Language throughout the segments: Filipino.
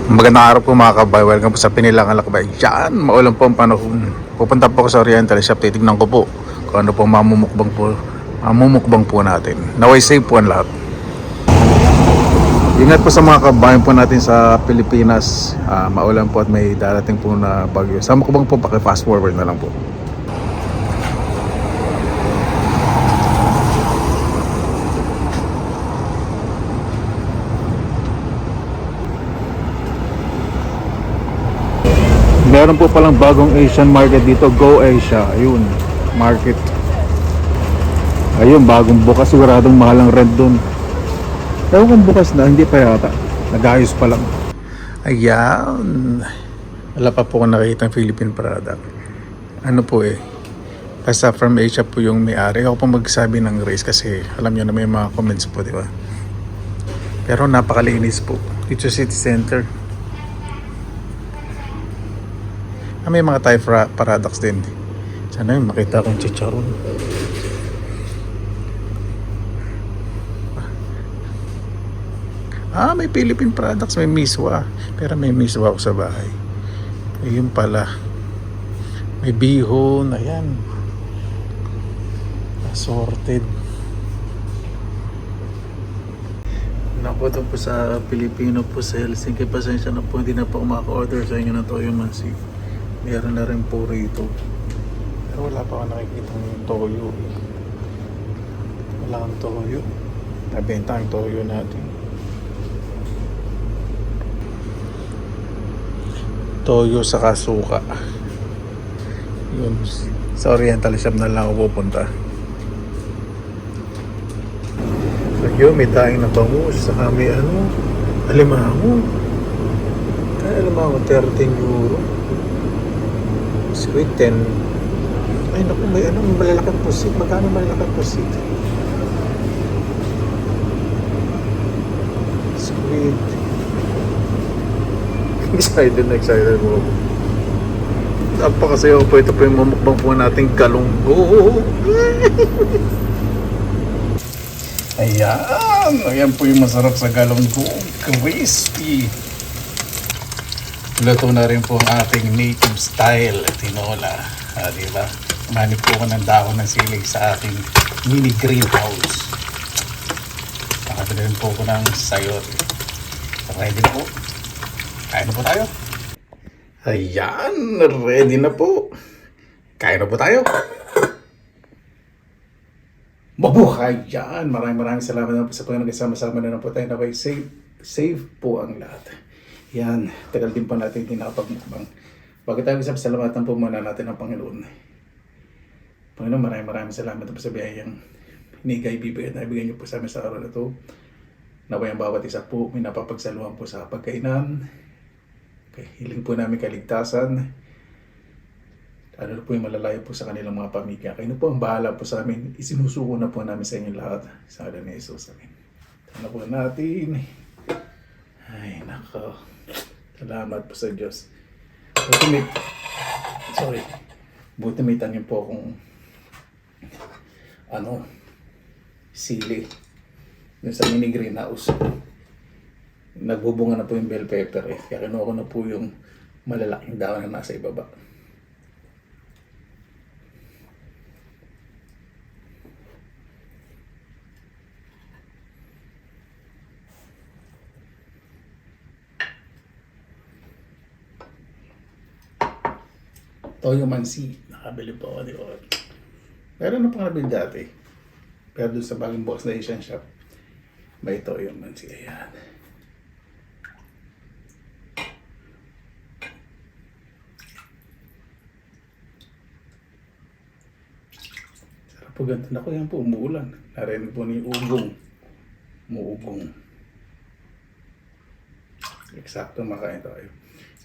Magandang araw po mga kabay. Welcome po sa Pinilang Alakbay. Diyan, maulan po ang panahon. Pupunta po ako sa Oriental Shop. Titignan ko po kung ano po mamumukbang po natin. Naway safe po ang lahat. Ingat po sa mga kabayan po natin sa Pilipinas. Maulan po at may darating po na bagyo. Sa mukbang po, paki-fast forward na lang po. Meron po palang bagong Asian market dito, Go Asia. Ayun, market. Ayun, bagong bukas. Siguradong mahal ang rent dun. Ewan kung bukas na, hindi pa yata. Nag-ayos pa lang. Ayan. Wala pa po akong nakikita ng Philippine product. Ano po eh. Basta from Asia po yung may-ari. Ako po magsabi ng race kasi alam nyo na may mga comments po, di ba? Pero napakalinis po. Dito sa City Center. May mga Thai products din. Sana yung makita akong chicharon. May Philippine products, may miswa. Pero may miswa ako sa bahay. Ayun pala. May bihon, ayan. Assorted. Napunta po sa Pilipino po sa Helsinki. Pasensya na po, hindi na po maka-order sa inyo ng toyo mansi. Meron na rin po rito. Pero wala pa ako nakikita ng toyo. Wala kang toyo. Nabenta ang toyo natin. Toyo sa kasuka. Yun. Sa Oriental Shop na lang ako pupunta. Ayun, may daing na bangus. Saka may alimango. Alimango, 13 euro. Sweet 10. Ay naku, may malalaking pusit. Magkano malalaking pusit? Sweet. Excited mo. Napakasayaw po. Ito po yung mamukbang po nating galunggo. Ayan. Ayan po yung masarap sa galunggo. Crispy. Luto na rin po ang ating native style tinola. Diba? Manip po ko ng dahon ng siling sa ating mini greenhouse. Nakabili rin po ko ng sayote. Ready na po. Kain na po tayo. Ayan, ready na po. Kain na po tayo. Mabuhay yan. Maraming salamat na po sa kung nagkasama-sama na po tayo. Naway safe po ang lahat. Yan, tagal din po natin hindi nakapagmukbang. Bakit tayo salamatan po muna natin ang Panginoon. Panginoon, maraming salamat po sa biyayang hinigay bibigay na ibigay niyo po sa amin sa araw na ito. Naway ang bawat isa po, may napapagsaluhan po sa pagkainan. Hiling po namin kaligtasan. Ano po yung malalayo po sa kanilang mga pamilya. Kayo po ang bahala po sa amin. Isinusuko na po namin sa inyo lahat. Sa ngalan ni Jesus. Amen. Ano po natin. Ay, nako. Salamat po sa Diyos. Buti may tanim po akong sili. Yung sa mini greenhouse. Nagbubunga na po yung bell pepper eh. Kaya kinuha ko na po yung malalaking dahon na nasa ibaba. Toyo mansi. Nakabili po ako dito. Meron na pang nabili dati. Pero doon sa bagong box na Asian shop, may toyo mansi. Ayan. Sarap po ganito. Naku, yan po, umuulan. Narinig po ni ugong. Umuugong. Eksakto makain tayo.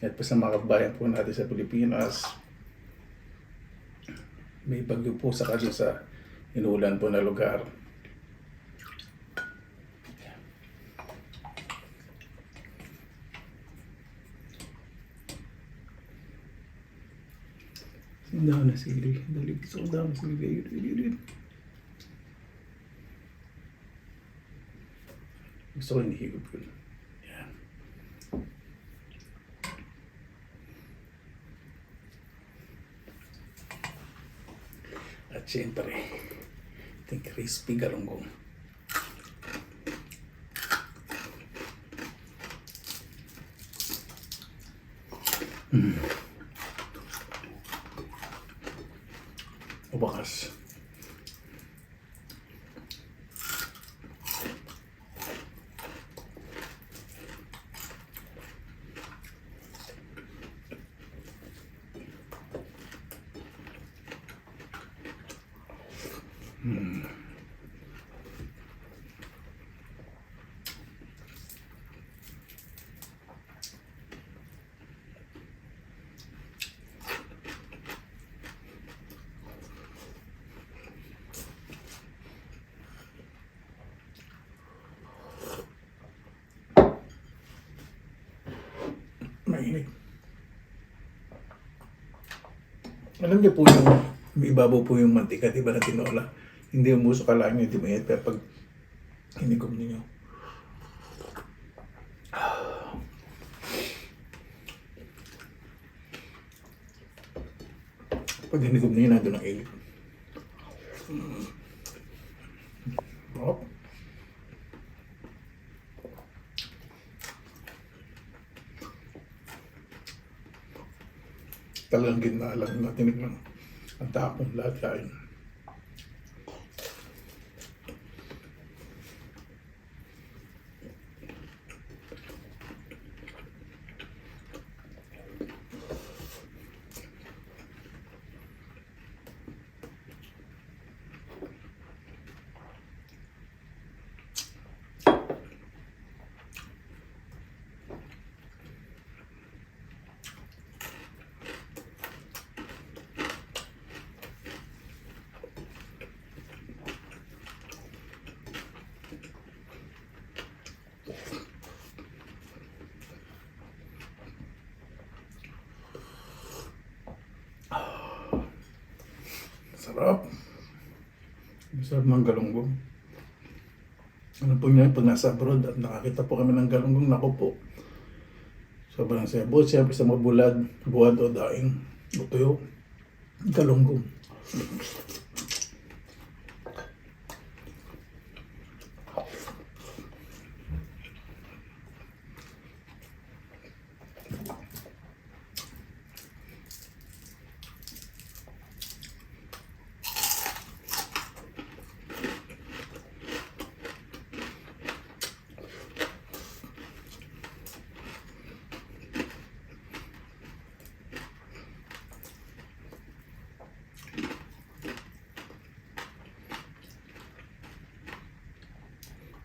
At po sa mga kabayan po natin sa Pilipinas, may bagyo po sa inulan po na lugar. Ang dami na sili. Ang dami na sili. Gusto ko inihigop ko. Yan. Siyempre, ito yung crispy galunggong. O bakas. Mainit. Alam niyo po yung may ibabaw po yung mantika, di ba, na tinola. Hindi yung muso kalaan nyo, di ba yan? Pero pag hinigom ninyo. Pag hinigom ninyo, nandun ang init. Oh. Talagang ginalang natin ng ang tapong lahat kain. Sarap. Sarap ng galunggong. Ano po niya, pag nasa abroad at nakakita po kami ng galunggong, naku po. Sobrang saya. Buot siyempre sa mabulad, buwan o daing, o tuyo, galunggong.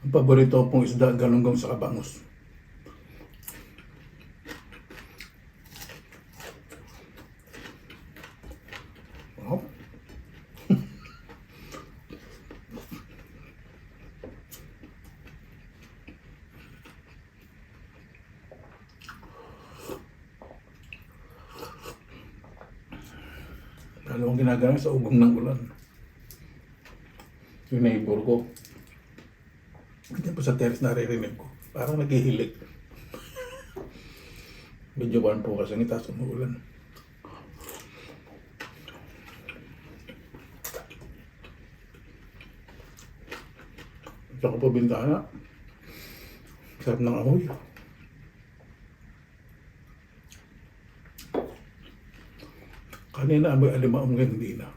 Ang paborito pong isda, galunggong sa bangus. Wow. Lalo akong ginagawa sa ugong ng ulan. Yung neighbor ko. Hindi po sa terrace naririnig ko. Parang naghihilig. Medyo buwan po kasi nitaas umuulan. Saka po bintana. Sarap ng amoy. Kanina amoy alimaong hindi na.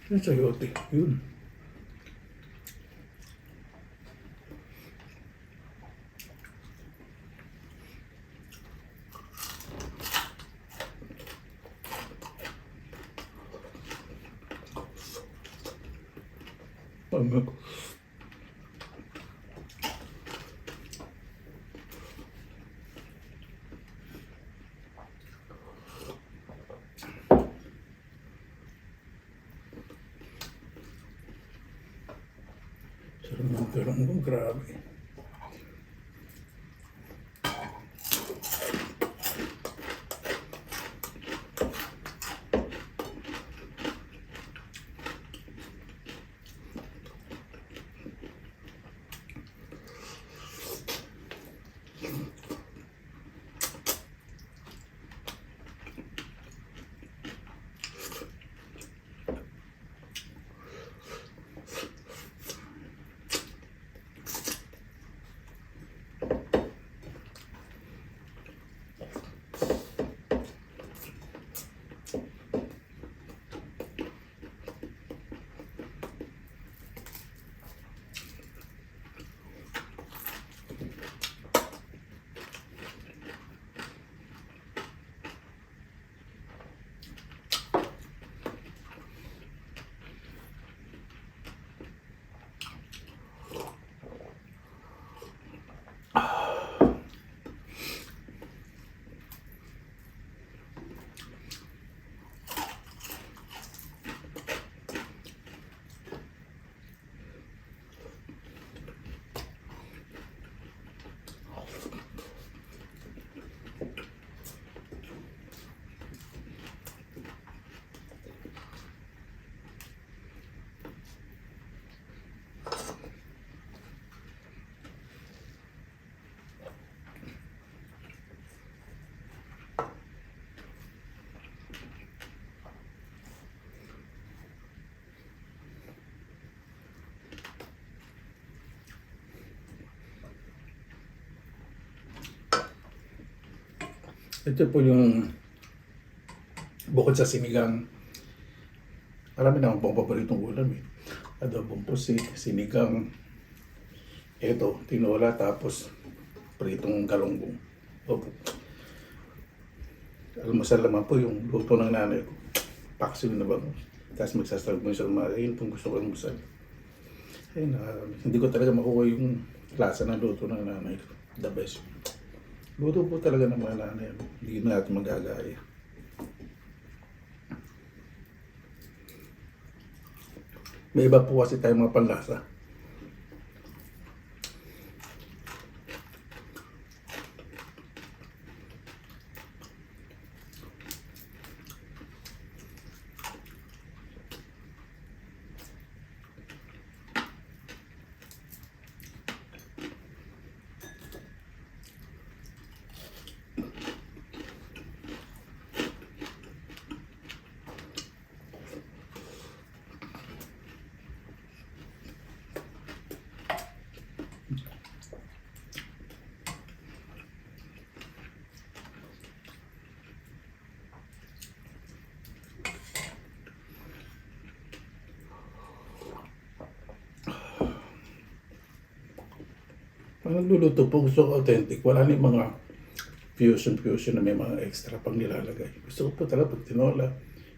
Yung sayote, yun. Ano? Sarap ng turong ko, grabe. Ito po yung bukod sa sinigang. Marami naman pong paboritong ulam eh. Adobong pusit, sinigang, ito, tinola, tapos pritong galunggong. Opo. Almusal naman po yung luto ng nanay ko. Paksiw na ba? Tapos magsasarap mo siya. Ayun pong gusto ko almusal. Ayun, hindi ko talaga makuha yung lasa ng luto ng nanay ko. The best. Luto po talaga ng mga nanay. Hindi na natin magagaya. May iba po kasi tayong mga panlasa. Ang nagluluto po, gusto ko authentic. Wala na yung mga fusion na may mga extra pang nilalagay. Gusto ko po talaga pag tinola.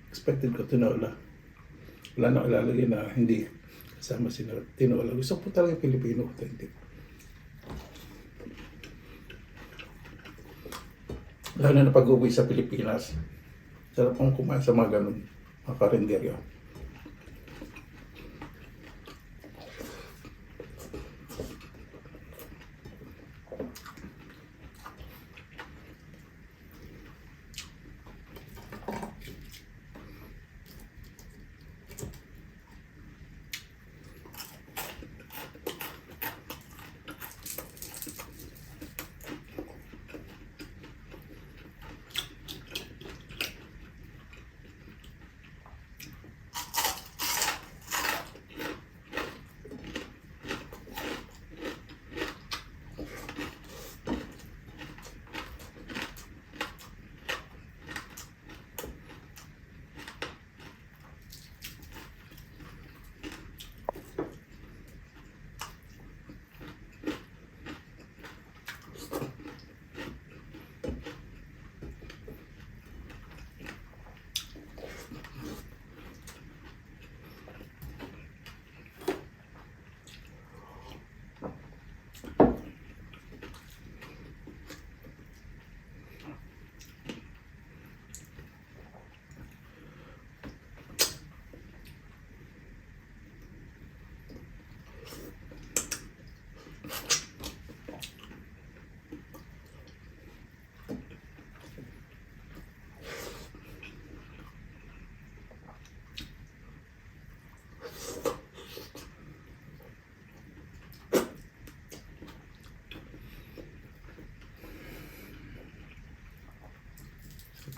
Expected ko tinola. Wala na ilalagay na hindi kasama si tinola. Gusto ko po talaga Filipino authentic. Lalo na pag-uwi sa Pilipinas. Sarap pong kumain sa mga ganun. Mga karinderyo.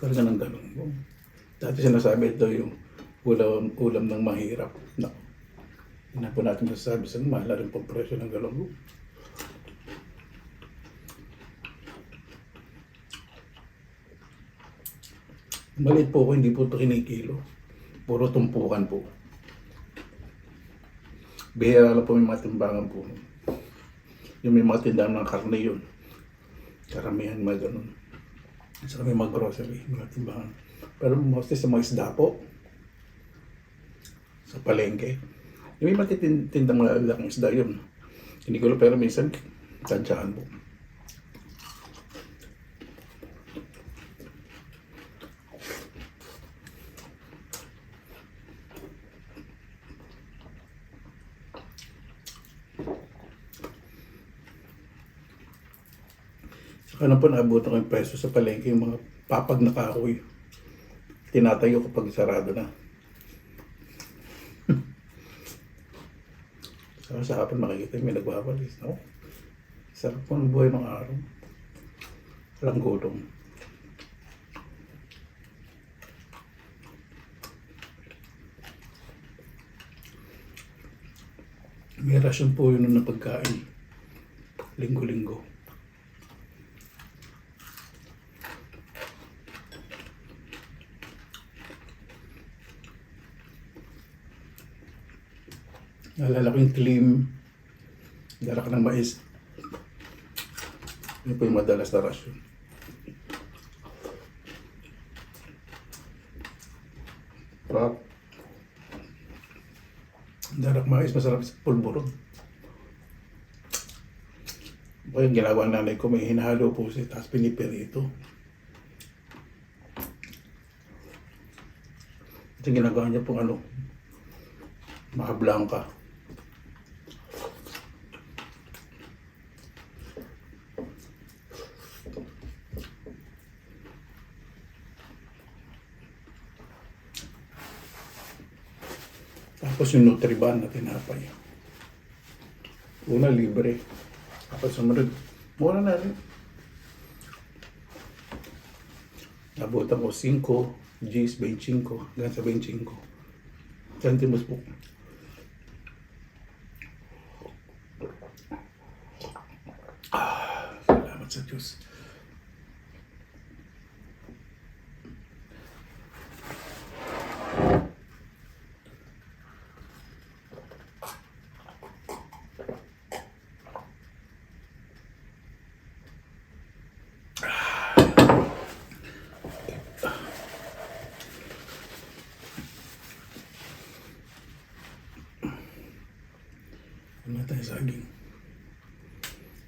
Karga ng galunggong. Dati sinasabi ito yung ulam ng mahirap. No. Hindi po natin masasabi sa mahal na rin pong presyo ng galunggong. Maliit po ako, hindi po ito kinikilo. Puro tumpukan po. Bihira lang po may mga timbangan po. Yung may mga tindahan ng karne yun. Karamihan mga ganun. At saka may mga grocery, mga timbangan. Pero mostly sa mga isda po. Sa palengke. Yung may matitindang mga laking isda yun. Hindi ko lang pero minsan tansyahan po. Saka na po naabot ko yung peso sa palengke yung mga papag na kahoy. Tinatayo kapag sarado na. Sa hapon makikita yung may nagwawalis. No? Sarap po ng buhay ng araw. Walang gulong. May rasyon po yun ng pagkain. Linggo-linggo. Naalala ko yung clean, dala ka ng mais. Yun po yung madalas na rasyon. Prop. Darak mais, masarap sa pulburon. O yung ginagawa ng nanay ko, may hinahalo po siya, tapos pinipirito. Ito yung ginagawa niya pong mga blanca. Tapos yung Nutriban na tinapay. Una libre. Tapos sumunod, mura na rin. Nabutan ko 5 Gs, 25, hanggang sa 25 centimos po. Salamat sa Diyos. Ano tayo saging.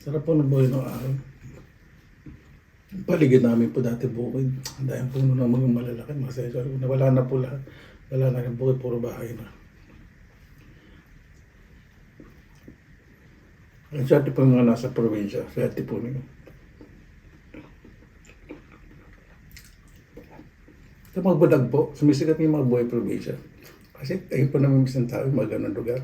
Sarap po ng buhay ng araw. Paligid namin po dati bukid. Ang dahil puno ng mga malalaki. Masaya. Nawala na po lahat. Wala na rin bukid. Puro bahay na. Ang swerte po yung mga nasa probinsya. Swerte po nila. Sa mga budag po, sumisikat yung mga buhay probinsya. Kasi ayun po naman isang tao yung mga ganun lugar.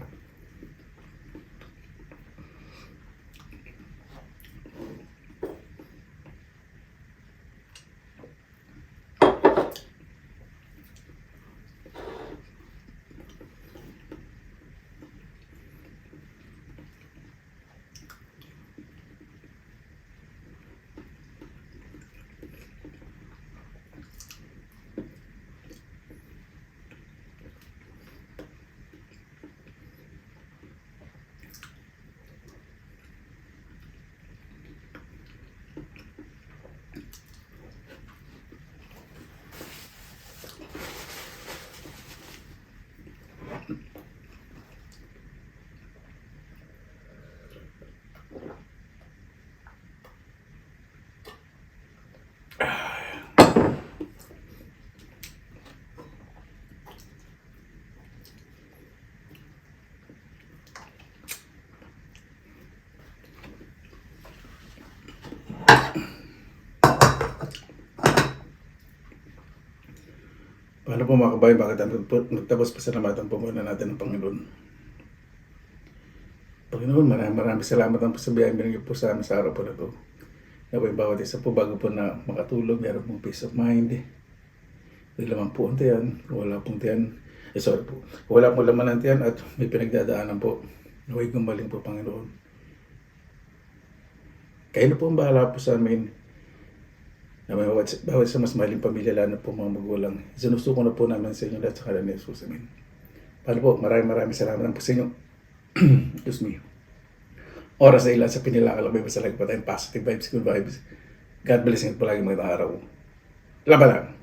Paano po mga kabayan, bakit nagtapos pasalamatan po muna natin ng Panginoon. Panginoon, maraming salamat ang pasabihan binigay po sa amin sa araw po na ito. Naway bawat isa po bago po na makatulog, meron pong peace of mind. may laman po ang tiyan, kung wala pong tiyan, sorry po, kung wala pong laman ang tiyan at may pinagdadaanan po, naway gumaling po Panginoon. Kayo na po ang bahala po sa amin na may bawat sa mas mahaling pamilya, lalo po mga magulang. Sinusuko na po namin sa inyo lahat sa kalan ni Jesus. Amen. Paano po, maraming salamat po sa inyo. Excuse me. Oras na ilan sa pinilangalang may basta lang po tayong positive vibes, good vibes. God bless you palagi mga araw. Laban lang.